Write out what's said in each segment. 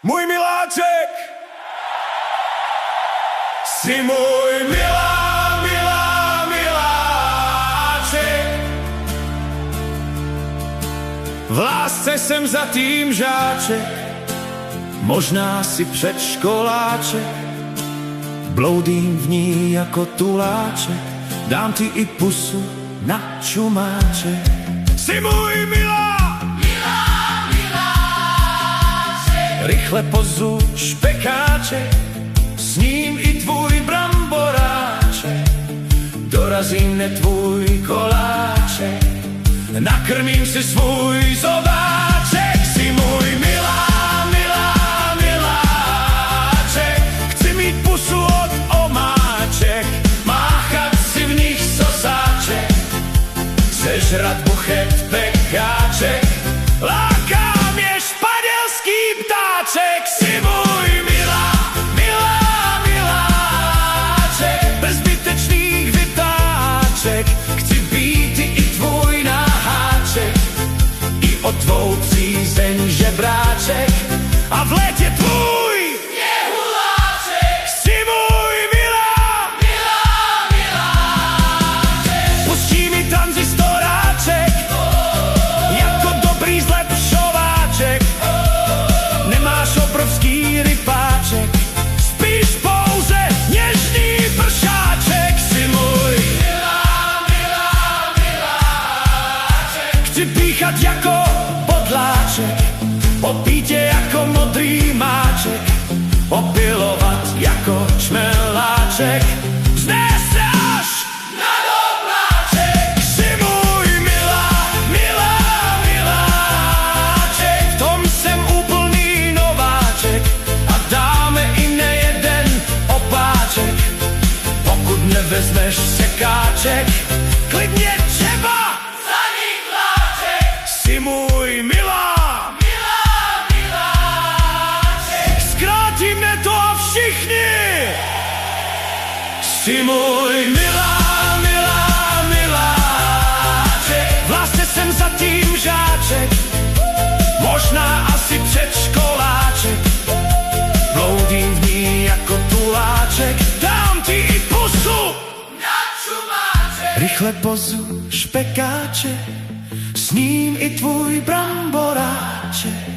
Můj miláček, si můj miláček. V lásce jsem zatím žáček, možná si předškoláček, bloudím v ní jako tuláček, dám ti i pusu na čumáček. Jsi můj miláček, rychle pozu špekáček, s ním i tvůj bramboráček, dorazím ne tvůj koláček, nakrmím si svůj zobáček. Jsi můj miláček, chci mít pusu od omáček, máchat si v nich sosáček, sežrat buchet pekáček, láká mě španělský ptáček. Jsi můj miláček, bez zbytečných vytáček, chci být i tvůj náháček, i o tvou přízeň žebráček, a v létě tvůj sněhuláček. Jsi můj miláček, pustí mi tranzistoráček, jako dobrý zlepšováček, nemáš obrovský rypáček, spíš pouze něžný pršáček. Jsi můj miláček, chci píchat jako bodláček, opít tě jako modrý máček, opilovat jako čmeláček, vznést se až na dobláček. Jsi můj miláček, v tom jsem úplný nováček a dáme i nejeden opáček, pokud nevezmeš sekáček, klidně třeba za nikláček. Jsi můj skrátíme to a všichni. Jsi můj miláček, v lásce jsem zatím žáček, možná asi předškoláček, bloudím v ní jako tuláček, dám ti i pusu na čumáček, rychle pozu špekáček, s ním i tvůj bramboráček,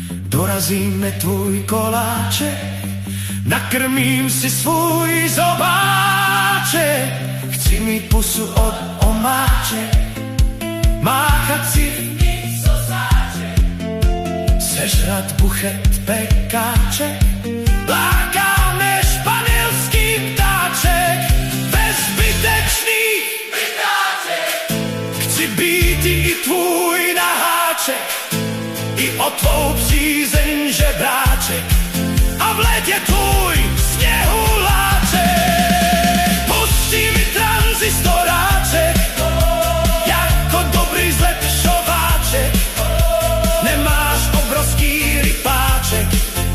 dorazíme tvůj koláček, nakrmím si svůj zobáček, chci mít pusu od omáček, máchat si v nich sosáček, sežrat buchet pekáček, láká mě španělský ptáček, bez zbytečných vytáček, chci být i tvůj naháček, i o tvou přízeň žebráček, a v létě tvůj sněhuláček. Pustí mi tranzistoráček, jako dobrý zlepšováček, nemáš obrovský rypáček,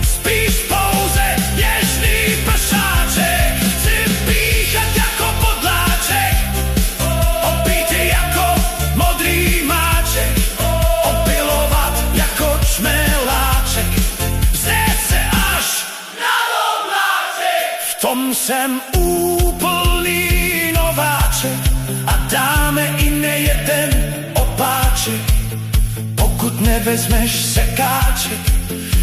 spíš pouze něžný pršáček, chci píchat jako podláček, opít je jako modrý máček, opilovat jako čmeláček, vzít se až na dobláček. V tom jsem úplný nováček a dáme i nejeden opáček, pokud nevezmeš sekáček,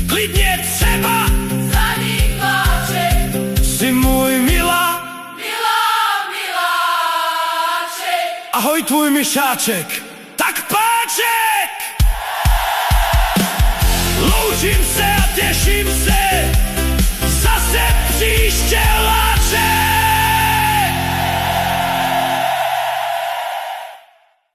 klidně třeba za nikláček. Jsi můj miláček, ahoj tvůj myšáček, tak páček! Loučím se a těším se